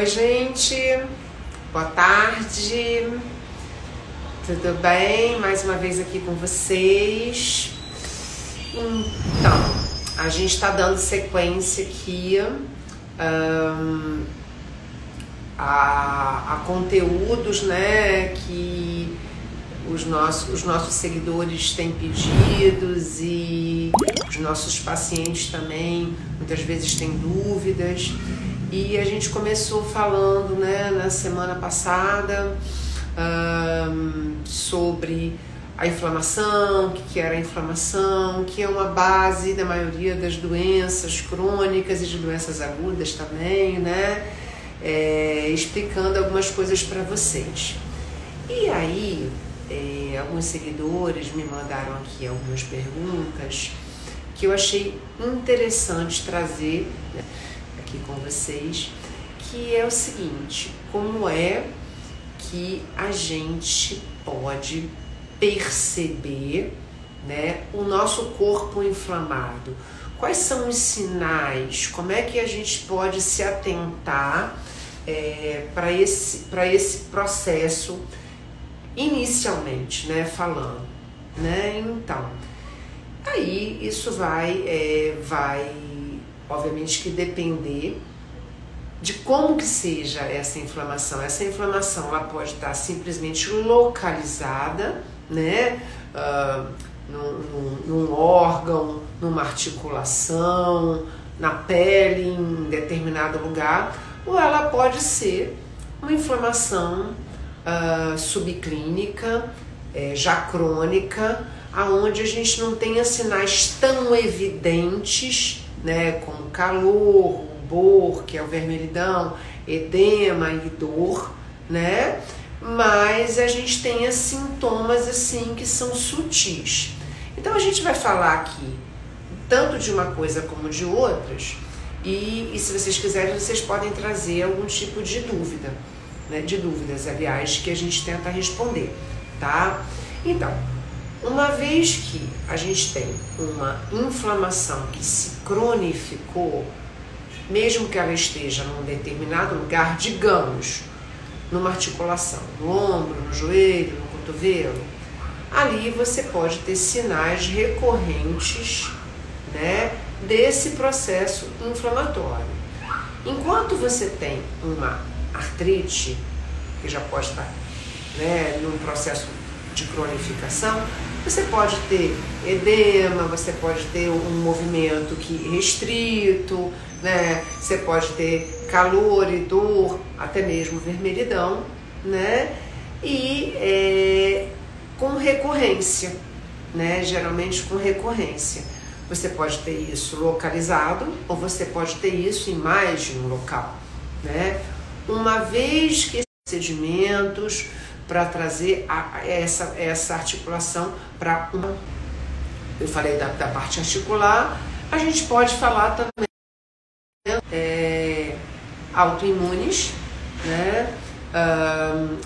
Oi, gente, boa tarde, tudo bem? Mais uma vez aqui com vocês. Então, a gente está dando sequência aqui a conteúdos, né, que os nossos seguidores têm pedidos e os nossos pacientes também muitas vezes têm dúvidas. E a gente começou falando, né, na semana passada sobre a inflamação, o que era a inflamação, que é uma base da maioria das doenças crônicas e de doenças agudas também, né? Explicando algumas coisas para vocês. E aí, alguns seguidores me mandaram aqui algumas perguntas que eu achei interessante trazer, né, aqui com vocês, que é o seguinte: como é que a gente pode perceber, né, o nosso corpo inflamado? Quais são os sinais? Como é que a gente pode se atentar para esse processo inicialmente, né, falando, né? Então, aí isso vai obviamente que depender de como que seja essa inflamação. Essa inflamação ela pode estar simplesmente localizada, né, num órgão, numa articulação, na pele, em determinado lugar, ou ela pode ser uma inflamação subclínica, já crônica, aonde a gente não tenha sinais tão evidentes, né, como calor, rubor, que é o vermelhidão, edema e dor, né? Mas a gente tenha sintomas assim que são sutis. Então a gente vai falar aqui tanto de uma coisa como de outras, e se vocês quiserem, vocês podem trazer algum tipo de dúvida, né? De dúvidas, aliás, que a gente tenta responder, tá? Então, uma vez que a gente tem uma inflamação que se cronificou, mesmo que ela esteja num determinado lugar, digamos, numa articulação, no ombro, no joelho, no cotovelo, ali você pode ter sinais recorrentes, né, desse processo inflamatório. Enquanto você tem uma artrite, que já pode estar, né, num processo de cronificação, você pode ter edema, você pode ter um movimento restrito, né? Você pode ter calor e dor, até mesmo vermelhidão, né? E com recorrência, né? Geralmente com recorrência. Você pode ter isso localizado ou você pode ter isso em mais de um local, né? Uma vez que procedimentos para trazer essa articulação para uma... Eu falei da parte articular, a gente pode falar também autoimunes, né?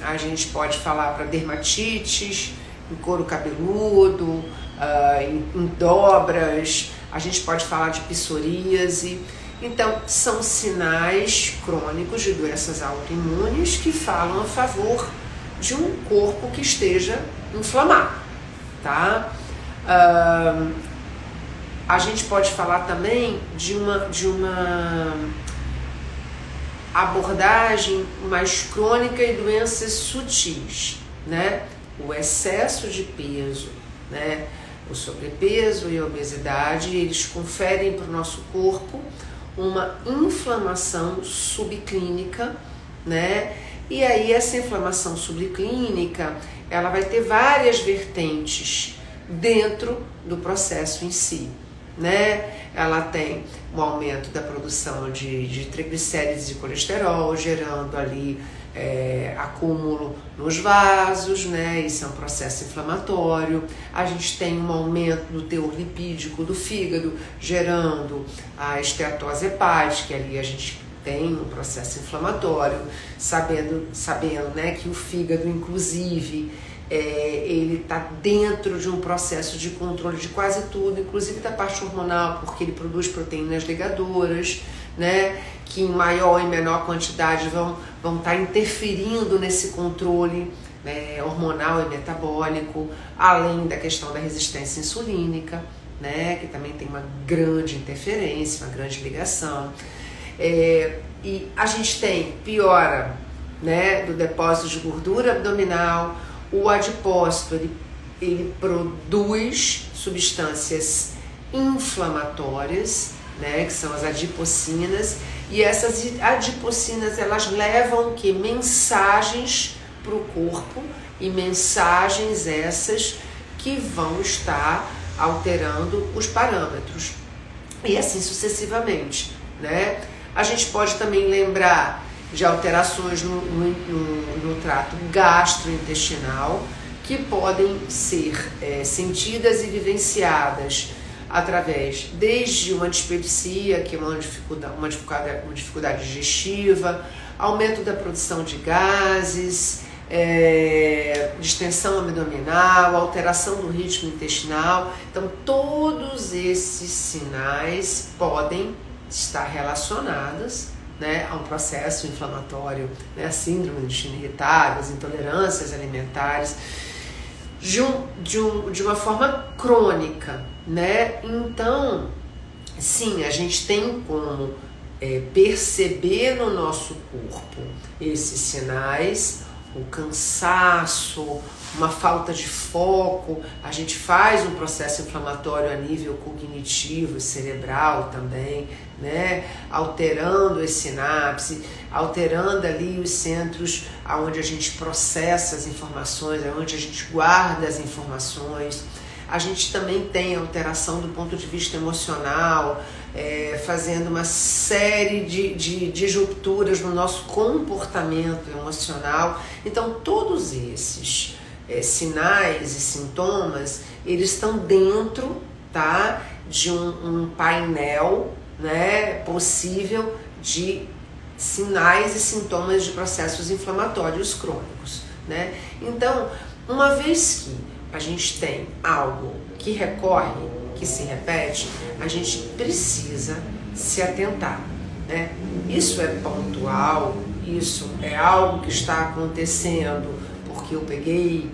A gente pode falar para dermatites, em couro cabeludo, em dobras, a gente pode falar de psoríase. Então, são sinais crônicos de doenças autoimunes que falam a favor de um corpo que esteja inflamado, tá? A gente pode falar também de uma abordagem mais crônica e doenças sutis, né? O excesso de peso, né? O sobrepeso e a obesidade, eles conferem para o nosso corpo uma inflamação subclínica, né? E aí essa inflamação subclínica, ela vai ter várias vertentes dentro do processo em si, né? Ela tem um aumento da produção de triglicérides e colesterol, gerando ali acúmulo nos vasos, né? Isso é um processo inflamatório. A gente tem um aumento do teor lipídico do fígado, gerando a esteatose hepática, ali a gente tem um processo inflamatório, sabendo, né, que o fígado, inclusive, ele está dentro de um processo de controle de quase tudo, inclusive da parte hormonal, porque ele produz proteínas ligadoras, né, que em maior e menor quantidade vão estar interferindo nesse controle hormonal e metabólico, além da questão da resistência insulínica, né, que também tem uma grande interferência, uma grande ligação. E a gente tem piora, né, do depósito de gordura abdominal. O adipócito ele produz substâncias inflamatórias, né, que são as adipocinas, e essas adipocinas elas levam que mensagens para o corpo, e mensagens essas que vão estar alterando os parâmetros, e assim sucessivamente, né? A gente pode também lembrar de alterações no trato gastrointestinal, que podem ser sentidas e vivenciadas através desde uma dispepsia, que é uma dificuldade digestiva, aumento da produção de gases, distensão abdominal, alteração do ritmo intestinal. Então, todos esses sinais podem estar relacionados, né, a um processo inflamatório, né, a síndrome do intestino irritável, as intolerâncias alimentares, de uma forma crônica, né? Então, sim, a gente tem como perceber no nosso corpo esses sinais, o cansaço, uma falta de foco. A gente faz um processo inflamatório a nível cognitivo e cerebral também, né? Alterando as sinapses, alterando ali os centros onde a gente processa as informações, onde a gente guarda as informações. A gente também tem alteração do ponto de vista emocional, fazendo uma série de rupturas no nosso comportamento emocional. Então, todos esses sinais e sintomas, eles estão dentro, tá, de um painel, né, possível de sinais e sintomas de processos inflamatórios crônicos, né? Então, uma vez que a gente tem algo que recorre, que se repete, a gente precisa se atentar, né? Isso é pontual, isso é algo que está acontecendo porque eu peguei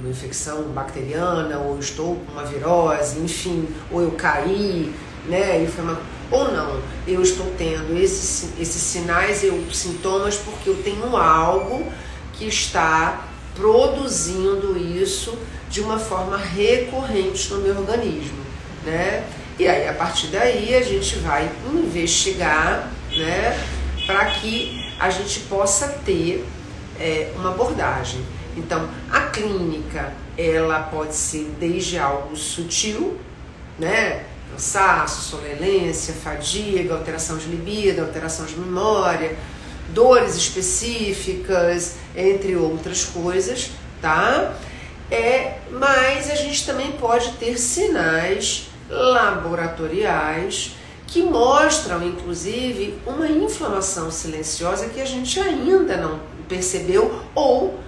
uma infecção bacteriana, ou estou com uma virose, enfim, ou eu caí, né? E foi ou não, eu estou tendo esses sinais e sintomas porque eu tenho algo que está produzindo isso de uma forma recorrente no meu organismo, né? E aí, a partir daí, a gente vai investigar, né, para que a gente possa ter uma abordagem. Então, a clínica, ela pode ser desde algo sutil, né? Cansaço, sonolência, fadiga, alteração de libido, alteração de memória, dores específicas, entre outras coisas, tá? Mas a gente também pode ter sinais laboratoriais que mostram, inclusive, uma inflamação silenciosa que a gente ainda não percebeu, ou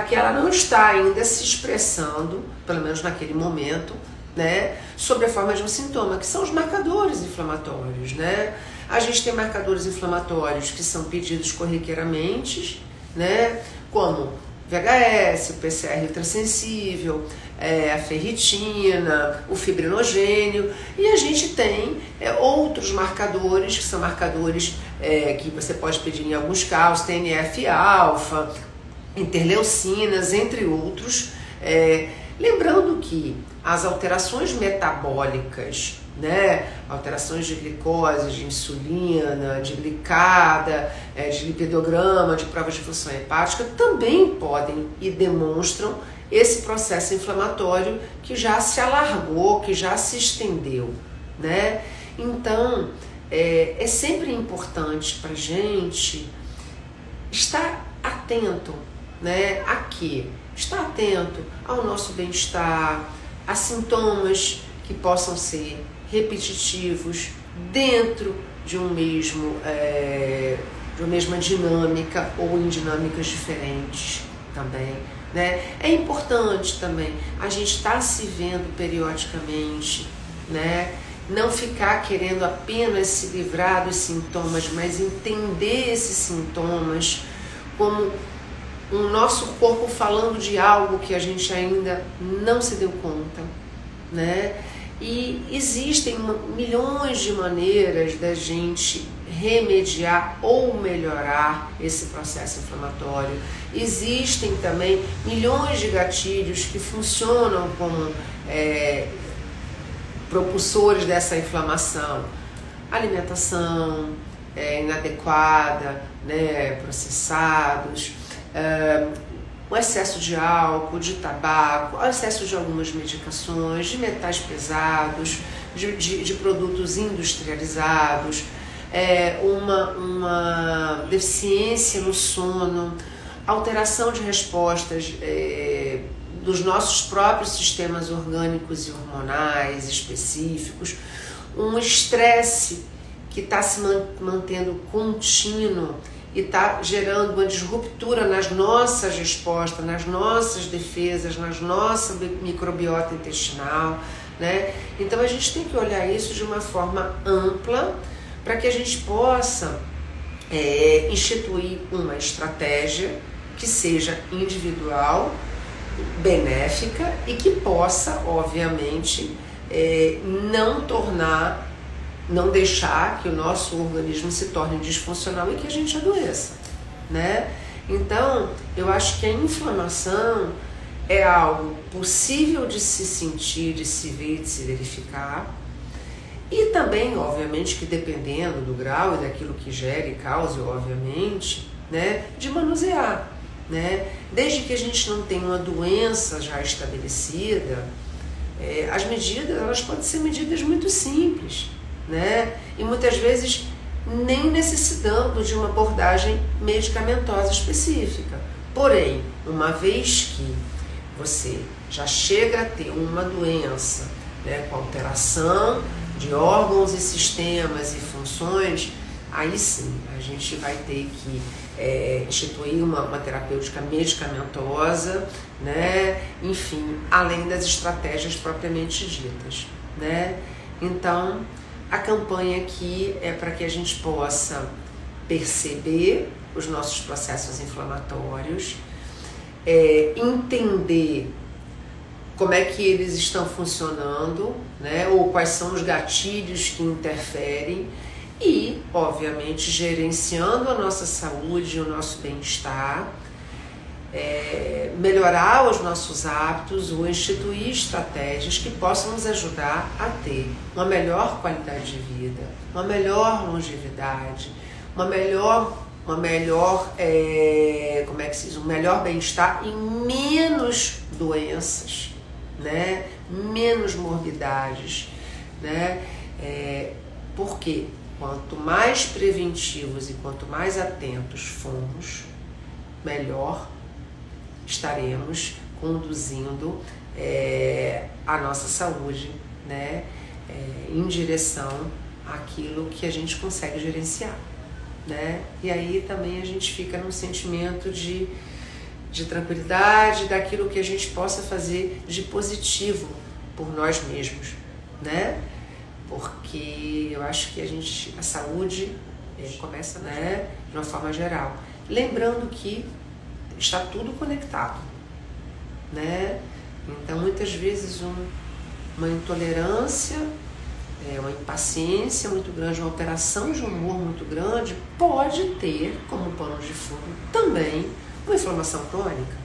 que ela não está ainda se expressando, pelo menos naquele momento, né, sob a forma de um sintoma, que são os marcadores inflamatórios, né? A gente tem marcadores inflamatórios que são pedidos corriqueiramente, né, como VHS, o PCR ultrassensível, a ferritina, o fibrinogênio, e a gente tem outros marcadores, que são marcadores que você pode pedir em alguns casos, TNF-alfa, interleucinas, entre outros, lembrando que as alterações metabólicas, né, alterações de glicose, de insulina, de glicada, de lipidograma, de provas de função hepática, também podem e demonstram esse processo inflamatório que já se alargou, que já se estendeu, né? Então, é sempre importante para a gente estar atento, né, aqui, estar atento ao nosso bem-estar, a sintomas que possam ser repetitivos dentro de uma mesma dinâmica ou em dinâmicas diferentes também, né? É importante também a gente estar se vendo periodicamente, né? não ficar querendo apenas se livrar dos sintomas, mas entender esses sintomas como o nosso corpo falando de algo que a gente ainda não se deu conta, né? E existem milhões de maneiras da gente remediar ou melhorar esse processo inflamatório. Existem também milhões de gatilhos que funcionam como propulsores dessa inflamação. Alimentação inadequada, né, processados, o excesso de álcool, de tabaco, o excesso de algumas medicações, de metais pesados, de produtos industrializados, uma deficiência no sono, alteração de respostas dos nossos próprios sistemas orgânicos e hormonais específicos, um estresse que está se mantendo contínuo e está gerando uma disruptura nas nossas respostas, nas nossas defesas, nas nossa microbiota intestinal, né? Então a gente tem que olhar isso de uma forma ampla para que a gente possa instituir uma estratégia que seja individual, benéfica e que possa, obviamente, não deixar que o nosso organismo se torne disfuncional e que a gente adoeça, né? Então, eu acho que a inflamação é algo possível de se sentir, de se ver, de se verificar, e também, obviamente, que dependendo do grau e daquilo que gera e cause, obviamente, né, de manusear, né? Desde que a gente não tenha uma doença já estabelecida, as medidas, elas podem ser medidas muito simples, né? E muitas vezes nem necessitando de uma abordagem medicamentosa específica. Porém, uma vez que você já chega a ter uma doença, né, com alteração de órgãos e sistemas e funções, aí sim a gente vai ter que instituir uma terapêutica medicamentosa, né? Enfim, além das estratégias propriamente ditas, né? Então, a campanha aqui é para que a gente possa perceber os nossos processos inflamatórios, entender como é que eles estão funcionando, né? Ou quais são os gatilhos que interferem e, obviamente, gerenciando a nossa saúde e o nosso bem-estar, melhorar os nossos hábitos ou instituir estratégias que possam nos ajudar a ter uma melhor qualidade de vida, uma melhor longevidade, um melhor bem-estar e menos doenças, né? Menos morbidades, né? Porque quanto mais preventivos e quanto mais atentos formos, melhor estaremos conduzindo a nossa saúde, né, em direção àquilo que a gente consegue gerenciar, né? E aí também a gente fica num sentimento de tranquilidade, daquilo que a gente possa fazer de positivo por nós mesmos, né? Porque eu acho que a saúde começa, né, de uma forma geral. Lembrando que está tudo conectado, né? Então, muitas vezes uma intolerância, uma impaciência muito grande, uma alteração de humor muito grande pode ter como pano de fundo também uma inflamação crônica,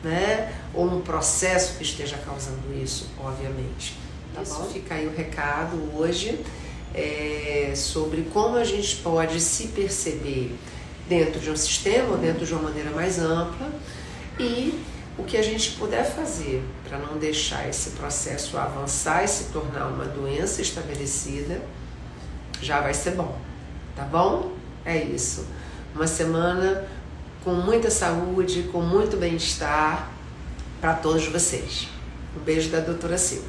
né? Ou um processo que esteja causando isso, obviamente. Tá bom? Fica aí o recado hoje sobre como a gente pode se perceber dentro de um sistema, ou dentro de uma maneira mais ampla, e o que a gente puder fazer para não deixar esse processo avançar e se tornar uma doença estabelecida, já vai ser bom, tá bom? É isso. Uma semana com muita saúde, com muito bem-estar para todos vocês. Um beijo da doutora Sil.